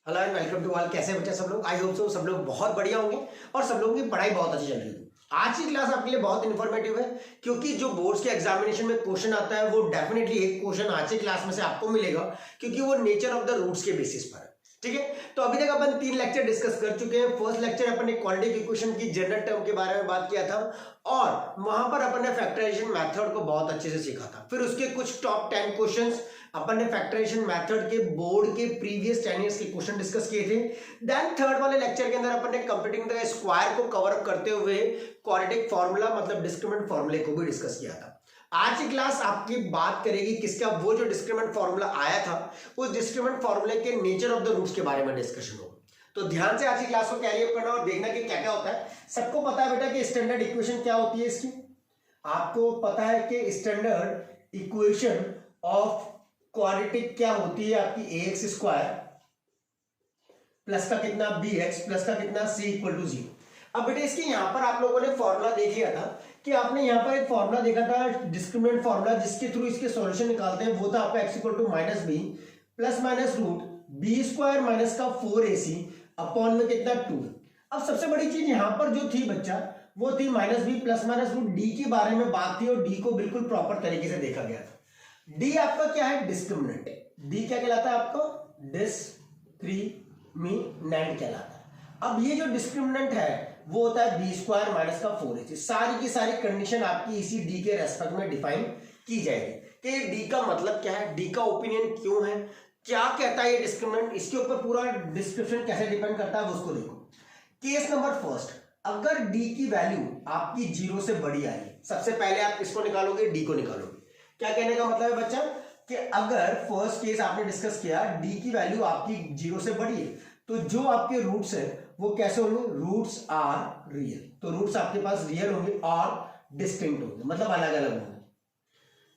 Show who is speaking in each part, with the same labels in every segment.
Speaker 1: Hello and welcome to all. कैसे हैं बच्चे सब लोग? आई होप सो सब लोग बहुत बढ़िया होंगे और सब लोगों की पढ़ाई बहुत अच्छी चल रही होगी। आज की क्लास आपके लिए बहुत इन्फॉर्मेटिव है क्योंकि जो बोर्ड्स के एग्जामिनेशन में क्वेश्चन आता है वो डेफिनेटली एक क्वेश्चन आज की क्लास में से आपको मिलेगा क्योंकि वो नेचर ऑफ द रूट्स के बेसिस पर है। ठीक है, तो अभी तक अपन 3 लेक्चर डिस्कस कर चुके हैं। फर्स्ट लेक्चर अपन ने क्वाड्रेटिक इक्वेशन की जनरल टर्म के बारे में बात किया था और वहां पर अपन ने फैक्टराइजेशन मेथड को बहुत अच्छे से सीखा था। फिर उसके कुछ टॉप 10 क्वेश्चंस अपन ने फैक्टराइजेशन मेथड के बोर्ड के प्रीवियस 10 इयर्स के क्वेश्चन डिस्कस किए थे। देन थर्ड वाले लेक्चर के अंदर अपन ने कंप्यूटिंग द स्क्वायर को कवर अप करते हुए क्वाड्रेटिक फार्मूला मतलब डिस्क्रिमिनेंट फार्मूले को भी डिस्कस किया था। आज की क्लास आपकी बात करेगी किसका, वो जो डिस्क्रिमिनेंट फार्मूला आया था उस डिस्क्रिमिनेंट फार्मूले के नेचर ऑफ द रूट्स के बारे में डिस्कशन होगा। तो ध्यान से आज की क्लास को कैरी अप करना और देखना कि क्या क्या होता है। सबको पता है बेटा कि स्टैंडर्ड इक्वेशन क्या होती है इसकी? आपको पता है कि स्टैंडर्ड इक्वेशन ऑफ क्वाड्रेटिक क्या होती है? आपकी ax स्क्वायर प्लस का कितना bx प्लस का कितना c इक्वल टू 0। अब बेटे इसके यहां पर आप लोगों ने फॉर्मूला देख लिया था कि आपने यहां पर एक फॉर्मूला देखा था डिस्क्रिमिनेंट फॉर्मूला जिसके थ्रू इसके सॉल्यूशन निकालते हैं। वो था आपका x equal to minus B plus minus root B square minus का 4ac अपॉन में कितना 2। अब सबसे बड़ी चीज यहां पर जो थी बच्चा वो थी minus B plus minus root D के बारे में बात थी और डी को बिल्कुल प्रॉपर तरीके से देखा गया था। डी आपका क्या है? डिस्क्रिमिनेंट। डी क्या कहलाता है आपको? डिस्क्रिमिनेंट कहलाता है। अब ये जो डिस्क्रिमिनेंट है वो होता है बी स्क्वायर माइनस का 4ac। सारी की सारी कंडीशन आपकी इसी डी के रेस्पेक्ट में डिफाइन की जाएगी कि डी का मतलब क्या है, डी का ओपिनियन क्यों है, क्या कहता है ये डिस्क्रिमिनेंट, इसके ऊपर पूरा डिस्क्रिप्शन कैसे डिपेंड करता है वो उसको देखो। केस नंबर फर्स्ट, अगर डी की वैल्यू आपकी 0 से बड़ी आई, सबसे पहले आप किसको निकालोगे? डी को निकालोगे। क्या कहने का मतलब है बच्चा कि अगर फर्स्ट केस आपने डिस्कस किया डी की वैल्यू आपकी 0 से बड़ी है तो जो आपके रूट्स है वो कैसे होंगे? Roots are real. तो रूट्स आपके पास रियल होंगे और डिस्टिंक्ट होंगे, मतलब अलग अलग होंगे,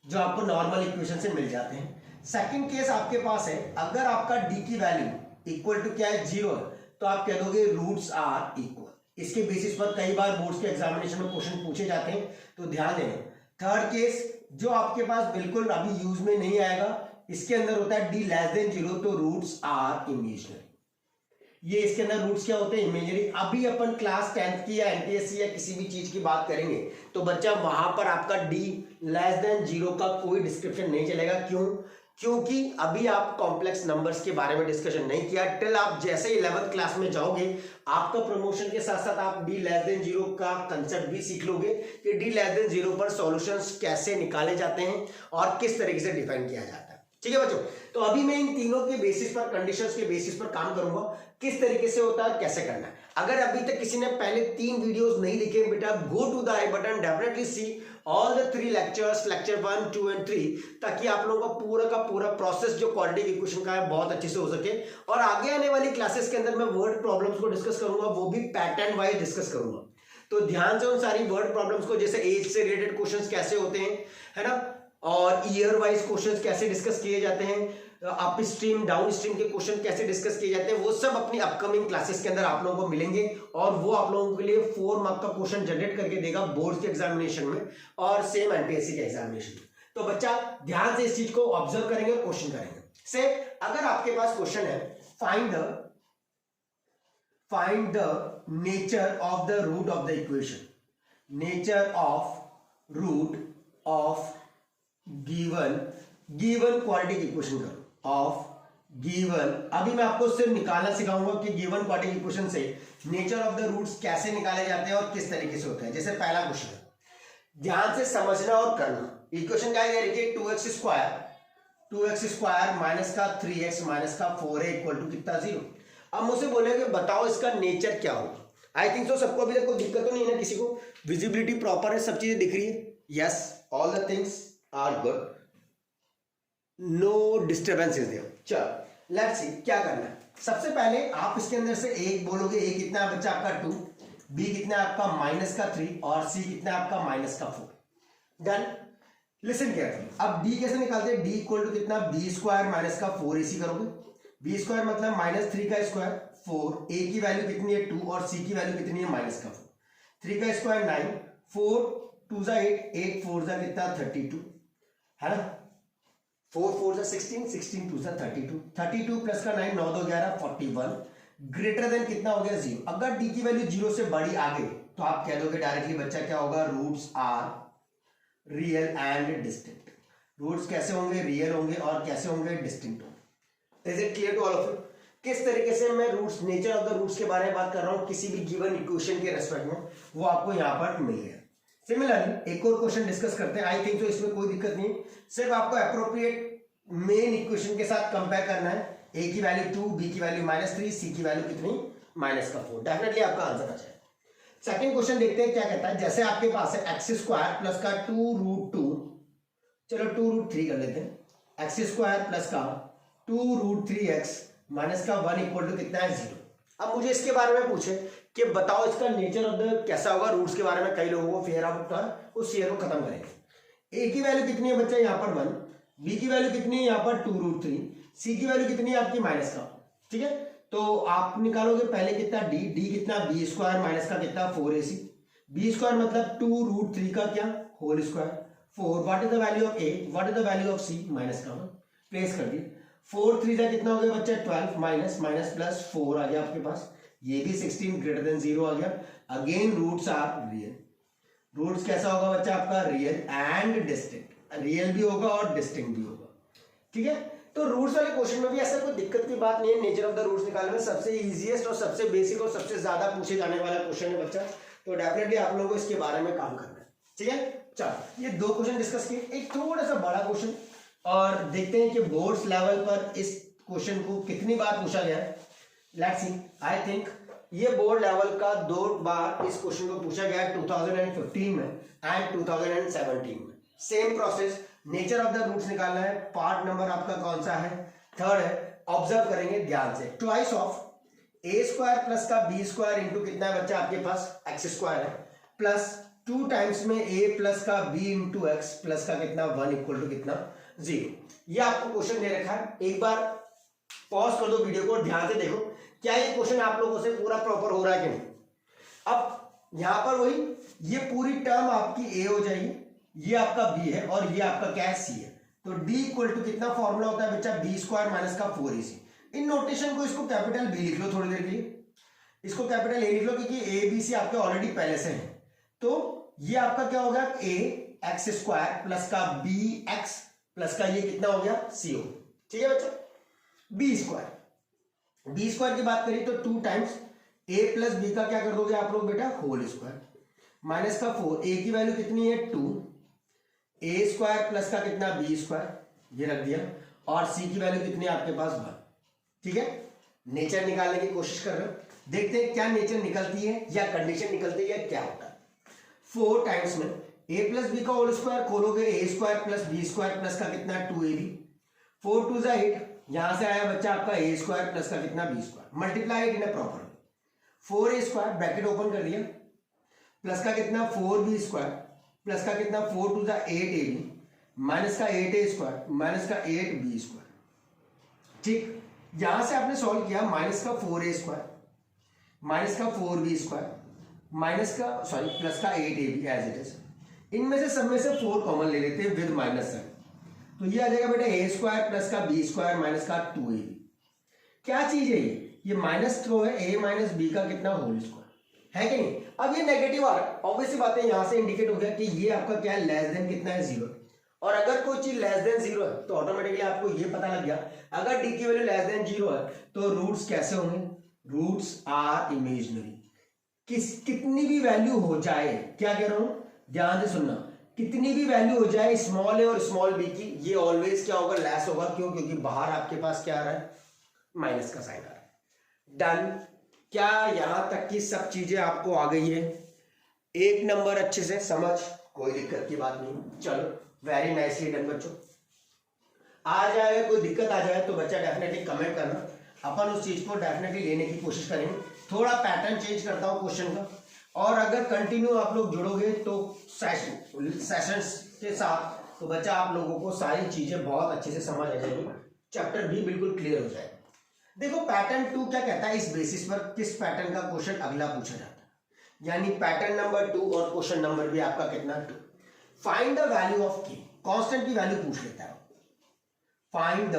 Speaker 1: जो आपको नॉर्मल इक्वेशन से मिल जाते हैं। सेकंड केस आपके पास है, अगर आपका डी की वैल्यू इक्वल टू क्या है? 0 है, तो आप कह दोगे रूट्स आर इक्वल। इसके बेसिस पर कई बार बोर्ड्स के एग्जामिनेशन में क्वेश्चन पूछे जाते हैं, तो ध्यान देना। थर्ड केस जो आपके पास बिल्कुल अभी यूज में नहीं आएगा, इसके अंदर होता है डी लेस देन 0, तो रूट्स आर इमेजिनरी। ये इसके अंदर रूट्स क्या होते हैं? इमेजिनरी। अभी अपन क्लास 10th की या एनटीएससी या किसी भी चीज की बात करेंगे तो बच्चा वहां पर आपका डी लेस देन 0 का कोई डिस्क्रिप्शन नहीं चलेगा। क्यों? क्योंकि अभी आप कॉम्प्लेक्स नंबर्स के बारे में डिस्कशन नहीं किया। टिल आप जैसे 11th क्लास में जाओगे आपका प्रमोशन के साथ साथ आप डी लेस देन 0 का कंसेप्ट भी सीख लोगे कि डी लेस देन 0 पर सॉल्यूशंस कैसे निकाले जाते हैं और किस तरीके से डिफाइन किया जाता है। ठीक है बच्चों, तो अभी मैं इन तीनों के बेसिस पर, कंडीशंस के बेसिस पर काम करूंगा किस तरीके से होता है, कैसे करना है। अगर अभी तक किसी ने पहले 3 वीडियोस नहीं देखे बेटा, go to the I button, definitely see all the 3 lectures, lecture 1, 2 and 3, ताकि आप लोगों का पूरा प्रोसेस जो क्वाड्रेटिक इक्वेशन का है बहुत अच्छे से हो सके। और आगे आने वाली क्लासेस के अंदर मैं वर्ड प्रॉब्लम्स को डिस्कस करूंगा, वो भी पैटर्न वाइज डिस्कस करूंगा। तो ध्यान से उन सारी वर्ड प्रॉब्लम्स को, जैसे एज से रिलेटेड क्वेश्चंस कैसे होते हैं, है ना, और ईयर वाइज क्वेश्चंस कैसे डिस्कस किए जाते हैं, अप स्ट्रीम डाउन स्ट्रीम के क्वेश्चन कैसे डिस्कस किए जाते हैं, वो सब अपनी अपकमिंग क्लासेस के अंदर आप लोगों को मिलेंगे और वो आप लोगों के लिए 4 मार्क का क्वेश्चन जनरेट करके देगा बोर्ड के एग्जामिनेशन में और सेम एनटीएससी के एग्जामिनेशन में। तो बच्चा ध्यान से इस चीज को ऑब्जर्व करेंगे और क्वेश्चन करेंगे। से अगर आपके पास क्वेश्चन है find the nature of the root of the equation, nature of root of given quadratic equation करो ऑफ गिवन। अभी मैं आपको सिर्फ निकालना सिखाऊंगा कि गिवन क्वाड्रेटिक इक्वेशन से नेचर ऑफ द रूट्स कैसे निकाले जाते हैं और किस तरीके से होते हैं। जैसे पहला क्वेश्चन है, ध्यान से समझना और करना। इक्वेशन क्या है? देखिए 2x स्क्वायर माइनस का 3x माइनस का 4a इक्वल टू कितना? 0। अब मुझसे बोलेंगे बताओ इसका नेचर क्या होगा। आई थिंक सो सबको अभी तक कोई दिक्कत तो नहीं है ना, किसी को विजिबिलिटी प्रॉपर है, सब चीजें दिख रही है? Yes, all the things are good, no disturbance is there. चलो लेट्स सी क्या करना है। सबसे पहले आप इसके अंदर से एक बोलोगे, ए कितना है बच्चा आपका 2, बी कितना है आपका माइनस का 3 और सी कितना है आपका माइनस का 4। डन। Listen carefully. अब डी कैसे निकालते हैं? डी इक्वल टू कितना? बी स्क्वायर माइनस का 4ac करोगे। बी स्क्वायर मतलब माइनस 3 का स्क्वायर 4, ए की वैल्यू कितनी है 2 और सी की वैल्यू कितनी है माइनस का 4। 3 का स्क्वायर 9, 4 2 8, 8 4 कितना 32, है ना। 4 4 जा 16, 16 2 जा 32, 32 प्लस का 9, 9 2 11 41, ग्रेटर देन कितना हो गया 0। अगर डी की वैल्यू 0 से बड़ी आ गई तो आप कह दोगे डायरेक्टली बच्चा क्या होगा, roots are real and distinct. Roots कैसे होंगे, रियल होंगे और कैसे होंगे, डिस्टिंक्ट होंगे। Is it clear to all of you? किस तरीके से मैं roots, nature of the roots के बारे में बात कर रहा हूं किसी भी गिवन इक्वेशन के रेस्पेक्ट में, वो आपको यहां पर मिल गया। सिमिलरली एक और क्वेश्चन डिस्कस करते हैं। आई थिंक तो इसमें कोई दिक्कत नहीं, सिर्फ आपको अप्रोप्रिएट मेन इक्वेशन के साथ कंपेयर करना है। ए की वैल्यू 2, बी की वैल्यू -3, सी की वैल्यू कितनी, -4। डेफिनेटली आपका आंसर आ जाए। सेकंड क्वेश्चन देखते हैं क्या कहता है। जैसे आपके पास है एक्स स्क्वायर प्लस का 2√2, चलो 2√3 कर लेते हैं। एक्स स्क्वायर प्लस का 2√3x माइनस का 1 इक्वल टू कितना है, 0। अब मुझे इसके बारे में पूछे कि बताओ इसका नेचर ऑफ द कैसा होगा। रूट्स के बारे में कई लोगों को फेयर आउट था, उस फेयर को खत्म करेंगे। ए की वैल्यू कितनी है बच्चा, यहाँ पर 1, बी की वैल्यू कितनी है यहाँ पर 2√3, सी की वैल्यू कितनी है आपकी माइनस का, ठीक है। तो आप निकालोगे पहले कितना डी, डी कितना बी स्क्वायर माइनस का कितना 4ac, बी स्क्वायर मतलब 2√3 का क्या whole square 4, what is the value of A, what is the value of C, minus का 1, प्लेस कर दिए। 4 3 जा कितना हो गया बच्चा 12, माइनस माइनस प्लस 4 आ गया आपके पास, ये भी 16 ग्रेटर देन 0 आ गया। Again roots are real. Roots कैसा होगा बच्चा आपका, रियल एंड डिस्टिंक्ट, रियल भी होगा और डिस्टिंक्ट भी होगा, ठीक है। तो रूट्स वाले क्वेश्चन में भी ऐसा कोई दिक्कत की बात नहीं है। नेचर ऑफ द रूट्स निकालने में सबसे इजीएस्ट और सबसे बेसिक और सबसे ज्यादा पूछे जाने वाला क्वेश्चन है बच्चा, तो डेफिनेटली आप लोगों को इसके बारे में काम करना है, ठीक है। चलो ये 2 क्वेश्चन डिस्कस किए, एक थोड़ा सा बड़ा क्वेश्चन, और देखते हैं कि बोर्ड्स लेवल पर इस क्वेश्चन को कितनी बार पूछा गया है। लेट्स सी, आई थिंक ये बोर्ड लेवल का 2 बार इस क्वेश्चन को पूछा गया है, 2015 में एंड 2017 में। Same process, nature of the roots निकालना है। पार्ट नंबर आपका कौन सा है, 3rd है। ऑब्जर्व करेंगे ध्यान से, twice of A square plus का बी स्क्वायर इंटू कितना है बच्चा आपके पास एक्स स्क्वायर है, प्लस 2 टाइम्स में ए प्लस का बी इंटू एक्स प्लस का कितना 1 इक्वल टू कितना 0। ये आपको क्वेश्चन दे रखा है। एक बार पॉज कर दो वीडियो को, ध्यान से देखो क्या ये क्वेश्चन आप लोगों से पूरा प्रॉपर हो रहा है कि नहीं। अब यहां पर वही ये पूरी टर्म आपकी ए हो जाएगी, ये आपका बी है और ये आपका क्या है सी है। तो डी इक्वल टू कितना फॉर्मूला होता है बच्चा, बी स्क्वायर माइनस का 4ac। इन नोटेशन को इसको कैपिटल बी लिख लो थोड़ी देर के लिए, इसको कैपिटल ए लिख लो क्योंकि ए बी सी आपके ऑलरेडी पहले से है। तो ये आपका क्या होगा, ए एक्स स्क्वायर प्लस का बी एक्स प्लस का ये कितना हो गया सी हो, ठीक है बच्चा। बी स्क्वायर की बात करें तो 2 टाइम्स ए प्लस बी का क्या कर दोगे आप लोग बेटा, होल स्क्वायर माइनस का 4, ए की वैल्यू कितनी है 2, ए स्क्वायर प्लस का कितना बी स्क्वायर ये रख दिया, और सी की वैल्यू कितनी है आपके पास 1, ठीक है। नेचर निकालने की कोशिश कर रहे हो, देखते हैं क्या नेचर निकलती है या कंडीशन निकलती है, क्या होता है। 4 टाइम्स में ए प्लस बी का होल स्क्वायर खोलोगे, A square plus B square plus का कितना 2ab, 4 2 8, यहां से आया बच्चा आपका ए स्क्वायर प्लस का कितना B square, multiply it in a proper 4a square bracket open कर दिया प्लस का कितना 4b स्क्वायर प्लस का कितना 4 2 8ab माइनस का 8a स्क्वायर माइनस का 8b स्क्वायर, ठीक। यहां से आपने सॉल्व किया, माइनस का 4a स्क्वायर माइनस का 4b स्क्वायर माइनस का सॉरी प्लस का 8ab एज इट इज। इनमें से सब में से 4 कॉमन ले लेते हैं विद माइनस साइन, तो ये आ जाएगा बेटा ए स्क्वायर प्लस का बी स्क्वायर माइनस का 2ab। क्या चीज है ये माइनस तो है ए माइनस बी का कितना होल स्क्वायर है कि नहीं। अब ये नेगेटिव आ रहा है, ऑब्वियसली बात है, यहां से इंडिकेट हो गया कि ये आपका क्या है, लेस देन कितना है 0। और अगर कोई चीज लेस देन 0 है तो ऑटोमेटिकली आपको ये पता लग गया अगर डी की वैल्यू लेस देन 0 है तो रूट्स कैसे होंगे, रूट्स आर इमेजिनरी। कितनी भी वैल्यू हो जाए, क्या कह रहा हूं ध्यान से सुनना, कितनी भी वैल्यू हो जाए स्मॉल ए और स्मॉल बी की, ये ऑलवेज क्या होगा, लेस होगा। क्यों, क्योंकि बाहर आपके पास क्या आ रहा है, माइनस का साइन आ रहा है। डन। क्या यहां तक की सब चीजें आपको आ गई है, एक नंबर अच्छे से समझ, कोई दिक्कत की बात नहीं। चलो वेरी नाइसली डन बच्चों। आ जाए कोई दिक्कत आ जाए तो बच्चा डेफिनेटली कमेंट करना, अपन उस चीज को डेफिनेटली लेने की कोशिश करेंगे। थोड़ा पैटर्न चेंज करता हूं क्वेश्चन का, और अगर कंटिन्यू आप लोग जुड़ोगे तो सेशंस के साथ तो बच्चा आप लोगों को सारी चीजें बहुत अच्छे से समझ आ जाएगी, चैप्टर भी बिल्कुल क्लियर हो जाएगा। देखो पैटर्न 2 क्या कहता है, इस बेसिस पर किस पैटर्न का क्वेश्चन अगला पूछा जाता है, यानी पैटर्न नंबर 2 और क्वेश्चन नंबर भी आपका कितना 2। फाइंड द वैल्यू ऑफ के, कांस्टेंट की वैल्यू पूछ लेता है। फाइंड द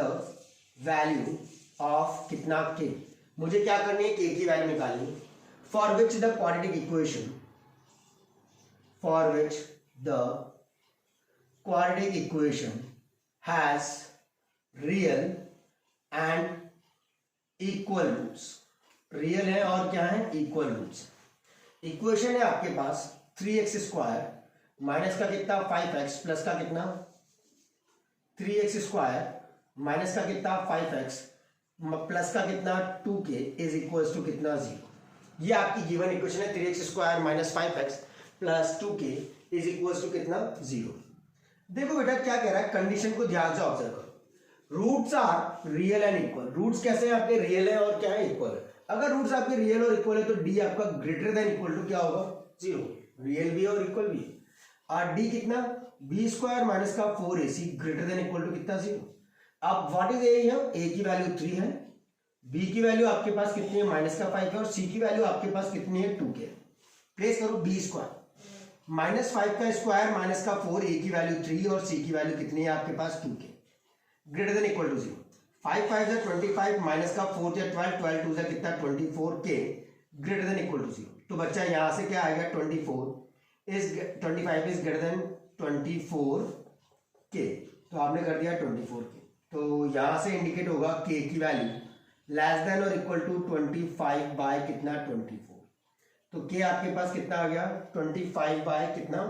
Speaker 1: वैल्यू ऑफ कितना के, मुझे क्या करनी है, के की वैल्यू निकालनी है, for which the quadratic equation, for which the quadratic equation has real and equal roots, real है और क्या है, इक्वल रूट्स। इक्वेशन है आपके पास 3x² माइनस का कितना 5x प्लस का कितना 3x² माइनस का कितना 5x प्लस का कितना 2k इज इक्वल्स टू कितना 0। ये आपकी गिवन इक्वेशन है, 3x² minus 5x plus 2k is equals to कितना 0। देखो बेटा क्या कह रहा है, कंडीशन को ध्यान से ऑब्जर्व करो। Roots are real and equal, roots कैसे हैं आपके, रियल है और क्या है, इक्वल है। अगर रूट्स आपके रियल और इक्वल है तो डी आपका ग्रेटर देन इक्वल टू क्या होगा, 0, रियल भी है और इक्वल भी है। और डी कितना, b² माइनस का 4ac greater than equal to कितना 0। अब व्हाट इज ए, a की वैल्यू 3 है, b की वैल्यू आपके पास कितनी है, माइनस का 5 है, और c की वैल्यू आपके पास कितनी है, 2k। प्लेस करो b² माइनस 5 का स्क्वायर माइनस का 4, a की वैल्यू 3 और c की वैल्यू कितनी है आपके पास 2k greater than equal to 0। 5 5 है 25 माइनस का 4 या 12 12 2 है कितना 24k greater than equal to 0। तो बच्चा यहां से क्या आएगा, 25 इज ग्रेटर देन 24k, तो आपने कर दिया 24k। तो यहां से इंडिकेट होगा k की वैल्यू लेस देन और इक्वल टू 25 बाय कितना 24। तो k आपके पास कितना आ गया, 25 बाय कितना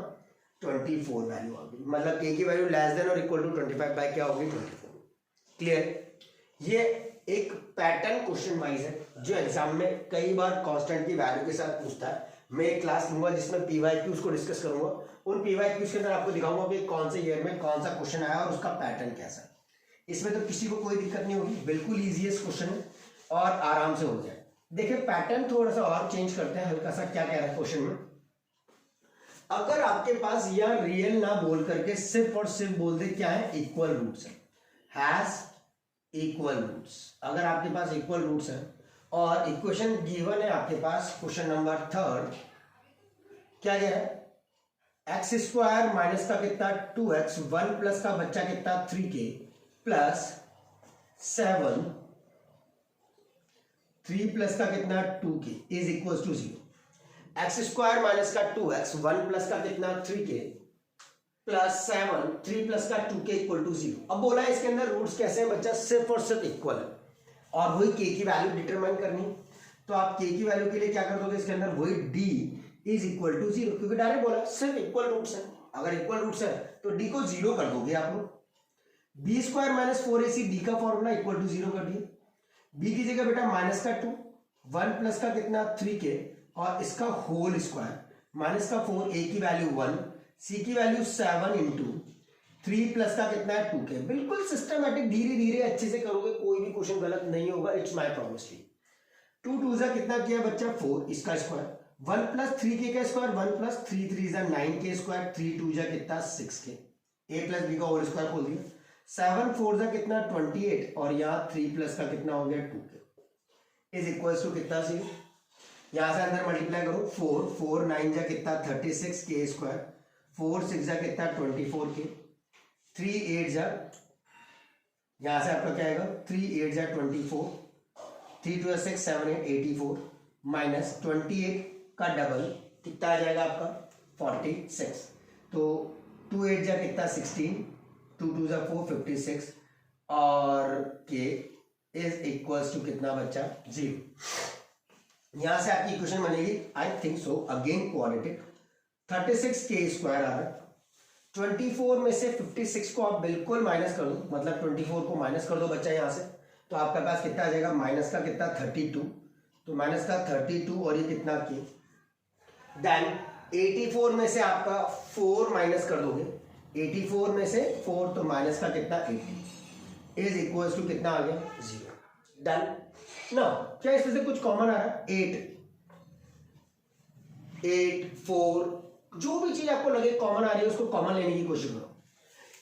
Speaker 1: 24 वैल्यू आ गई, मतलब k की वैल्यू लेस देन और इक्वल टू 25 बाय क्या होगी 24। क्लियर। ये एक पैटर्न क्वेश्चन वाइज है जो एग्जाम में कई बार कांस्टेंट की वैल्यू के साथ पूछता है। मैं एक क्लास लूंगा जिसमें पीवाईक्यूज को डिस्कस करूंगा, उन पीवाईक्यूज के अंदर आपको दिखाऊंगा कि कौन से ईयर में कौन सा क्वेश्चन आया और उसका पैटर्न कैसा है। इसमें तो किसी को कोई दिक्कत नहीं होगी, बिल्कुल ईजीएस्ट क्वेश्चन है और आराम से हो जाए। देखिए पैटर्न थोड़ा सा और चेंज करते हैं हल्का सा। क्या कह रहा है क्वेश्चन में, अगर आपके पास यह रियल ना बोल करके सिर्फ और सिर्फ बोल दे क्या है, इक्वल रूट्स है, हैज इक्वल रूट्स। अगर आपके पास इक्वल रूट्स है और इक्वेशन गिवन है आपके पास क्वेश्चन नंबर 3, क्या कह रहा है, x² माइनस का कितना 2x 1 प्लस का बच्चा कितना 3k प्लस 7 3 प्लस का कितना 2k is equal to 0। x² minus का 2x 1 प्लस का कितना 3k प्लस 7 3 प्लस का 2k इक्वल टू 0। अब बोला है इसके अंदर रूट्स कैसे हैं बच्चा, सिर्फ और सिर्फ इक्वल है और वही k की वैल्यू डिटरमाइन करनी है। तो आप k की वैल्यू के लिए क्या कर दोगे, इसके अंदर वही d इज इक्वल टू 0, क्योंकि डायरेक्ट बोला सिर्फ इक्वल रूट्स है। अगर इक्वल रूट्स है तो d को 0 कर दोगे आप लोग। b² माइनस 4ac d का फॉर्मूला इक्वल टू 0 कर दिए। b की जगह बेटा माइनस का 2 1 प्लस का कितना 3k और इसका होल स्क्वायर माइनस का 4 a की वैल्यू 1 c की वैल्यू 7 इंटू 3 प्लस का कितना है 2k। बिल्कुल सिस्टमैटिक, धीरे धीरे अच्छे से करोगे, कोई भी क्वेश्चन गलत नहीं होगा, इट्स माय प्रॉमिस टू। 2 2 जा कितना किया बच्चा 4, इसका स्क्वायर 1 प्लस 3k का स्क्वायर 1 प्लस 3 3 जा 9k स्क्वायर 3 2 जा कितना 6k, a प्लस b का होल स्क्वायर खोल दिया। 7 4 जा कितना 28 और यहाँ 3 प्लस का कितना हो गया 2k इज इक्वल टू कितना 0। यहाँ से अंदर मल्टीप्लाई करो, 4 4 9 जा कितना 36k स्क्वायर 4 6 जा कितना 24k 3 8 जा, यहां से आपका क्या आएगा 3 8 जा 24 3 2 6 7 8 84 माइनस 28 का डबल कितना आ जाएगा आपका 46। तो 2 8 जा कितना 16 2 2 जा 4 56 और k इज इक्वल्स टू कितना बच्चा 0। यहां से आपकी इक्वेशन बनेगी, I think so again quadratic, 36k square आ रहा है। 24 में से 56 को आप बिल्कुल माइनस कर दो, मतलब 24 को माइनस कर दो बच्चा यहां से, तो आपके पास कितना आ जाएगा माइनस का कितना 32, तो माइनस का 32 और ये कितना k। देन 84 में से आपका 4 माइनस कर दोगे, 84 में से 4 तो माइनस का कितना 80 इज इक्वल टू कितना आ गया 0। डन ना। क्या इसमें से कुछ कॉमन आ रहा है, 8 4 जो भी चीज आपको लगे कॉमन आ रही है उसको कॉमन लेने की कोशिश करो।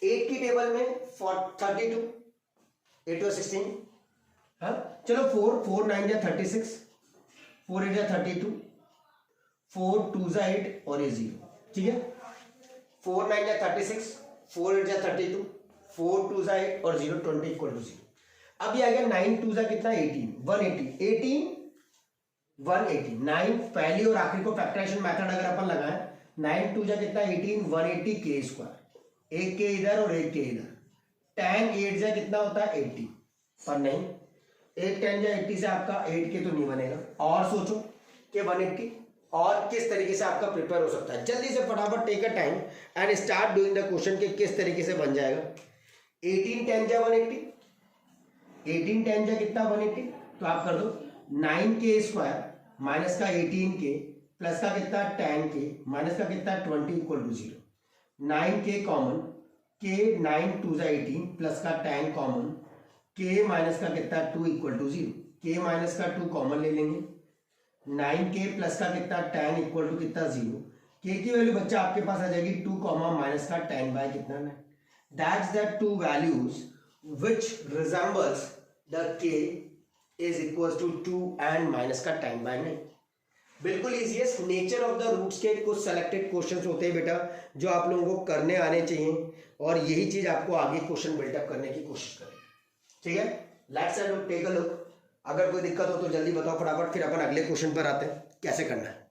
Speaker 1: 8 की टेबल में 32 8 और 16, हाँ चलो 4 4 9 जा 36 4 8 जा 32 4 2 जा 8 और ये 0, ठीक है। 4 9 जा 36 4 8 जा 32 4 2 जा 8 और 0 20 इक्वल टू 0। अब ये आ गया 9 2 जा कितना 18 180 18 180 9 पहली और आखिरी को फैक्टराइजेशन मेथड अगर अपन लगाएं 9 2 जा कितना 18 180 के स्क्वायर, एक के इधर और एक के इधर, 10 8 जा कितना होता है 80, पर नहीं 8 10 जा 80 से आपका 8 के तो नहीं बनेगा। और सोचो कि 180 और किस तरीके से आपका प्रिपेयर हो सकता है। जल्दी से फटाफट take a time and start doing the question के किस तरीके से बन जाएगा। 18 10 जा 180, 18 10 जा कितना 180, तो आप कर दो 9 के स्क्वायर माइनस का 18 के प्लस का कितना 10 के माइनस का कितना 20 इक्वल टू 0, 9 के कॉमन के 9 2 जा 18 प्लस का 10 कॉमन के माइनस का कितना 2 इक्वल टू 0, के माइनस का 2 कॉमन ले लेंगे, 9 के प्लस का कितना 10 इक्वल टू कितना 0, के की वैल्यू बच्चा आपके पास आ जाएगी 2 कॉमा माइनस का 10 बाय कितना 9। That's the two values which resembles the K is equal to 2 and minus का 10 बाय 9। बिल्कुल इजी है। नेचर ऑफ द रूट्स के कुछ सेलेक्टेड क्वेश्चंस होते हैं बेटा जो आप लोगों को करने आने चाहिए और यही चीज आपको आगे क्वेश्चन बिल्डअप करने की कोशिश करें। ठीक है, लेट्स टेक अ लुक। अगर कोई दिक्कत हो तो जल्दी बताओ फटाफट, फिर अपन अगले क्वेश्चन पर आते हैं कैसे करना है।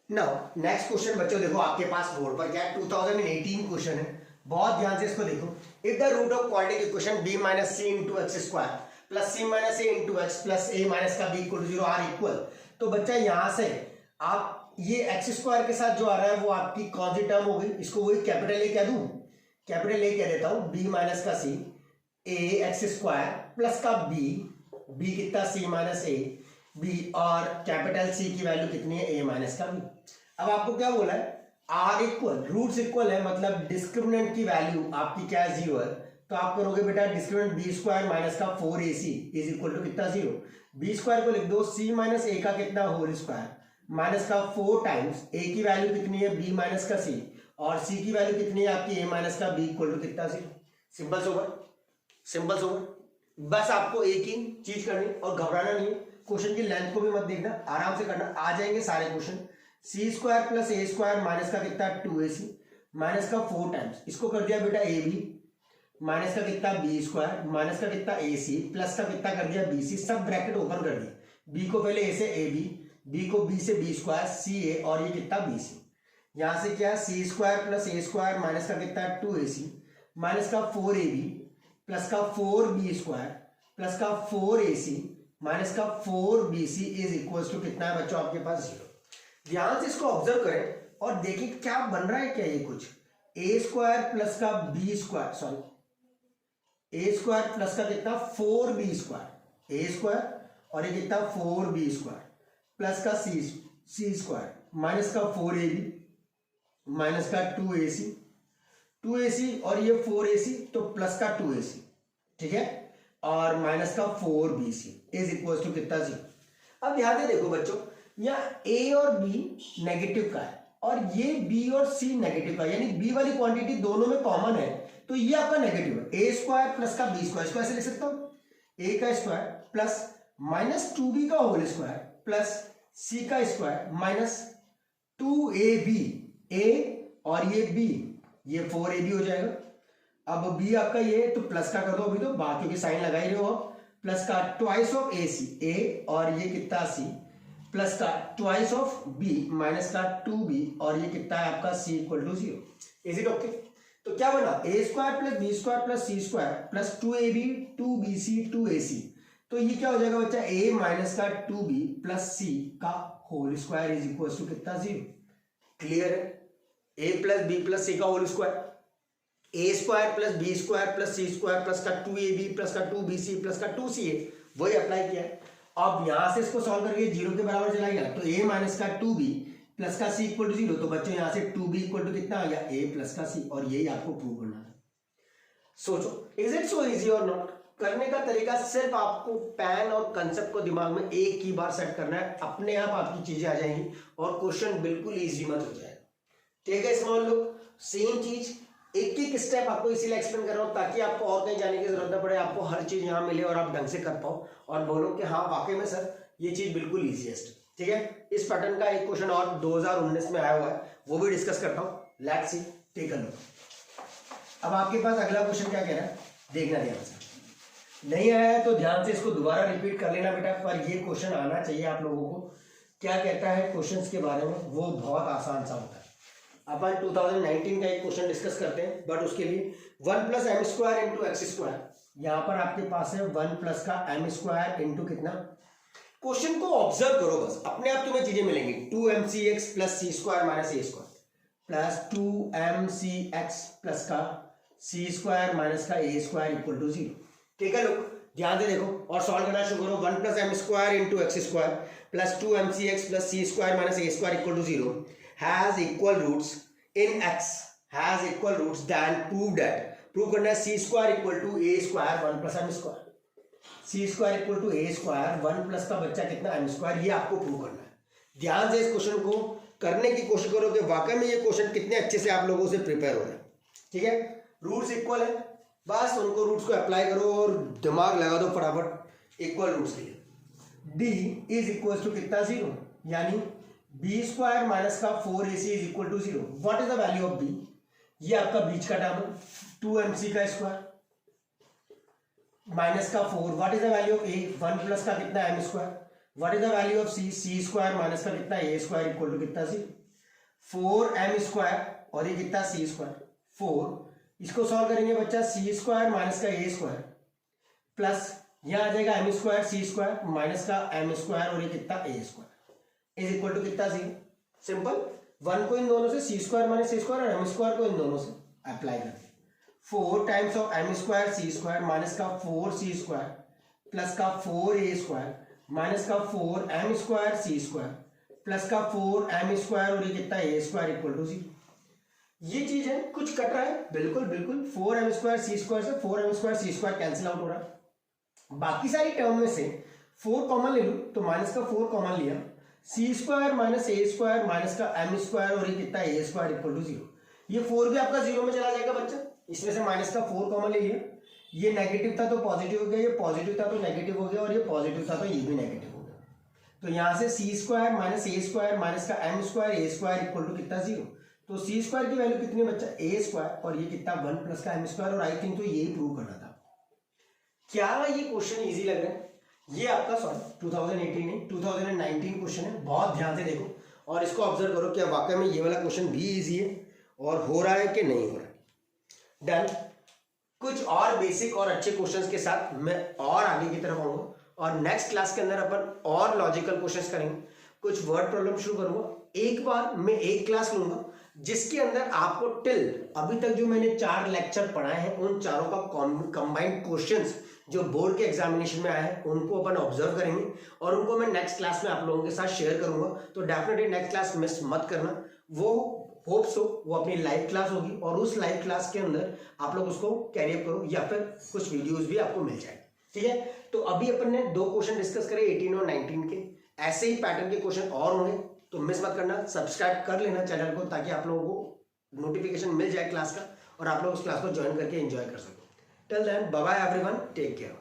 Speaker 1: नाउ नेक्स्ट क्वेश्चन बच्चों देखो आपके पास बोर्ड पर क्या है, 2018 क्वेश्चन है, बहुत ध्यान से इसको देखो। If the root of quadratic equation b minus C into X square plus C minus A into X plus A minus का b equal to 0 are equal, तो बच्चा यहां से आप ये एक्स स्क्वायर के साथ जो आ रहा है वो आपकी कौन सी टर्म हो गई, इसको वही कैपिटल ए कह दूं, कैपिटल ए कह देता हूं, b माइनस का सी ए एक्स स्क्वायर प्लस का b कितना c माइनस ए b और कैपिटल C की वैल्यू कितनी है a माइनस का b। अब आपको क्या बोला है r इक्वल रूट्स इक्वल है, मतलब डिस्क्रिमिनेंट की वैल्यू आपकी क्या है 0 है, तो आप करोगे बेटा डिस्क्रिमिनेंट b स्क्वायर माइनस का 4ac इज इक्वल टू कितना 0, b स्क्वायर को लिख दो c माइनस a का कितना होल स्क्वायर माइनस का 4 टाइम्स a की वैल्यू कितनी है b माइनस का c और c की वैल्यू कितनी है आपकी a माइनस का b इक्वल टू कितना 0। Simple solver, simple solver. बस आपको एक ही चीज करनी और घबराना नहीं है, क्वेश्चन की लेंथ को भी मत देखना, आराम से करना, आ जाएंगे सारे क्वेश्चन। सी स्क्वायर प्लस ए स्क्वायर माइनस का कितना 2ac माइनस का 4 टाइम्स, इसको कर दिया बेटा ab माइनस का कितना b स्क्वायर माइनस का कितना ac प्लस का कितना कर दिया bc, सब ब्रैकेट ओपन कर दिया, b को पहले a से ab, b को b से b स्क्वायर ca और ये कितना bc, यहां से क्या सी स्क्वायर प्लस ए स्क्वायर माइनस का कितना 2ac माइनस का 4ab प्लस का 4b स्क्वायर प्लस का 4ac माइनस का 4bc इज इक्वल टू कितना है बच्चों आपके पास 0। ध्यान से इसको ऑब्जर्व करें और देखिए क्या बन रहा है, क्या ये कुछ ए स्क्वायर प्लस का बी स्क्वायर, सॉरी ए स्क्वायर प्लस का कितना 4b स्क्वायर, ए स्क्वायर और ये कितना 4b स्क्वायर प्लस का सी स्क्वायर माइनस का 4ab माइनस का 2ac और ये 4ac तो प्लस का 2ac, ठीक है, और माइनस का 4bc इज इक्वल टू कितना 0। अब ध्यान से देखो बच्चों, यहाँ a और b नेगेटिव का है और ये b और c नेगेटिव का, यानी b वाली क्वांटिटी दोनों में कॉमन है, तो ये आपका नेगेटिव है। a स्क्वायर प्लस का b स्क्वायर, इसको ऐसे लिख सकता हूं a का स्क्वायर प्लस माइनस 2b का होल स्क्वायर प्लस c का स्क्वायर माइनस 2ab, a और ये b, ये 4ab हो जाएगा। अब b आपका ये तो प्लस का कर दो अभी, तो बाकी की साइन लगा ही रहे हो, प्लस का ट्वाइस ऑफ ac a और ये कितना c प्लस का ट्वाइस ऑफ b माइनस का 2b और ये कितना है आपका c equal to 0। Is it okay? तो क्या बना a square plus b square plus c square plus 2ab 2bc 2ac, तो ये क्या हो जाएगा बच्चा a माइनस का 2b प्लस c का whole square is equal to कितना 0। क्लियर है? a plus b plus c का whole square, a square plus b square plus c square plus का 2ab प्लस का 2bc प्लस का 2ca, वही apply किया है। अब यहां से इसको सॉल्व करके 0 के बराबर चला गया, तो a माइनस का 2b प्लस का c इक्वल टू 0, तो बच्चों यहां से 2b इक्वल टू कितना आ गया a प्लस का c, और यही आपको प्रूव करना है। सोचो इज इट सो इजी और नॉट? करने का तरीका सिर्फ आपको पैन और कंसेप्ट को दिमाग में एक ही बार सेट करना है, अपने आप आपकी चीजें आ जाएंगी और क्वेश्चन बिल्कुल इजी मत हो जाएगा। ठीक है स्मॉल लोग, सेम चीज एक एक स्टेप आपको इसीलिए एक्सप्लेन कर रहा हूं ताकि आपको और कहीं जाने की जरूरत न पड़े, आपको हर चीज यहां मिले और आप ढंग से कर पाओ और बोलो कि हाँ वाकई में सर ये चीज बिल्कुल इजीएस्ट। ठीक है, इस पैटर्न का एक क्वेश्चन और 2019 में आया हुआ है, वो भी डिस्कस करता हूँ। Let's see, take a look. अब आपके पास अगला क्वेश्चन क्या कह रहा है, देखना ध्यान से। नहीं आया है तो ध्यान से इसको दोबारा रिपीट कर लेना बेटा, पर ये क्वेश्चन आना चाहिए आप लोगों को। क्या कहता है क्वेश्चंस के बारे में, वो बहुत आसान सा होता है। अपन 2019 का एक क्वेश्चन डिस्कस करते हैं, बट उसके लिए 1 + m² इंटू एक्स स्क्वायर, यहाँ पर आपके पास है 1 प्लस का m² इंटू कितना। क्वेश्चन को ऑब्जर्व करो बस, अपने आप तुम्हें चीजें मिलेंगी। 2mcx plus c² minus a² plus 2mcx plus का c² माइनस का a² इक्वल टू 0। ठीक है लोग, ध्यान से देखो और सॉल्व करना शुरू करो। 1 + m² into x² plus 2mcx plus c² minus a² equal to 0 has equal roots in x, has equal roots then prove that, prove करना है c² equal to a² 1 + m², c² equal to a², 1 plus का बच्चा कितना m², ये आपको prove करना है। ध्यान से इस क्वेश्चन को करने की कोशिश करो कि वाकई में ये क्वेश्चन कितने अच्छे से आप लोगों से प्रिपेयर हो रहे हैं। ठीक है, रूट्स इक्वल है, बस उनको रूट्स को अप्लाई करो और दिमाग लगा दो फटाफट इक्वल रूट्स के लिए। d इज इक्वल टू कितना 0, यानी b² माइनस का 4ac is equal to 0। What is the value of b, ये आपका बीच का टर्म 2mc का स्क्वायर माइनस का 4। What is the value of a, 1 plus का कितना m²। What is the value of c, c² minus का कितना a² इक्वल टू कितना 0, 4m² और ये कितना c², 4। इसको सॉल्व करेंगे बच्चा, c² माइनस का a² प्लस यहाँ आ जाएगा m² c² माइनस का m² और ये कितना a² इज इक्वल टू कितना 0। सिंपल, 1 को इन दोनों से c² माइनस a² और m² को इन दोनों से अप्लाई कर, 4 times of m² c² minus का 4c² प्लस का 4a² माइनस का 4m² c² प्लस का 4m² और ये कितना a² इक्वल टू 0। ये चीज है, कुछ कट रहा है, बिल्कुल बिल्कुल 4m² c² से 4m² c² कैंसिल आउट हो रहा है। बाकी सारी टर्म में से 4 कॉमन ले लो तो माइनस का 4 कॉमन लिया, c² माइनस a² माइनस का m² और ये कितना a² इक्वल टू 0। ये 4 भी आपका 0 में चला जाएगा बच्चा, इसमें से माइनस का 4 कॉमन ले लिया, ये नेगेटिव था तो पॉजिटिव हो गया, ये पॉजिटिव था तो नेगेटिव हो गया और ये पॉजिटिव था तो ये भी नेगेटिव हो गया। तो यहाँ से c² माइनस a² माइनस का m² a² इक्वल टू कितना 0। तो c² की वैल्यू कितनी है बच्चा a² और ये कितना 1 प्लस का m², और आई थिंक तो यही प्रूव करना था। क्या ये क्वेश्चन इजी लग रहा है? ये आपका सॉरी 2018 नहीं 2019 क्वेश्चन है, बहुत ध्यान से देखो और इसको ऑब्जर्व करो क्या वाकई में ये वाला क्वेश्चन भी इजी है और हो रहा है कि नहीं हो रहा है। डन, कुछ और बेसिक और अच्छे क्वेश्चंस के साथ मैं और आगे की तरफ आऊंगा और नेक्स्ट क्लास के अंदर अपन और लॉजिकल क्वेश्चंस करेंगे, कुछ वर्ड प्रॉब्लम शुरू करूंगा। एक बार मैं एक क्लास लूंगा जिसके अंदर आपको टिल अभी तक जो मैंने 4 लेक्चर पढ़ाए हैं उन चारों का कंबाइंड क्वेश्चंस जो बोर्ड के एग्जामिनेशन में आए हैं उनको अपन ऑब्जर्व करेंगे और उनको मैं नेक्स्ट क्लास में आप लोगों के साथ शेयर करूंगा। तो डेफिनेटली नेक्स्ट क्लास मिस मत करना, वो होप सो वो अपनी लाइव क्लास होगी और उस लाइव क्लास के अंदर आप लोग उसको कैरी अप करो या फिर कुछ वीडियोस भी आपको मिल जाएंगे। ठीक है, तो अभी अपन ने 2 क्वेश्चन डिस्कस करे 18 और 19 के, ऐसे ही पैटर्न के क्वेश्चन और होंगे तो मिस मत करना, सब्सक्राइब कर लेना चैनल को ताकि आप लोगों को नोटिफिकेशन मिल जाए क्लास का और आप लोग उस क्लास को ज्वाइन करके एंजॉय कर सको। Till then bye bye everyone, take care.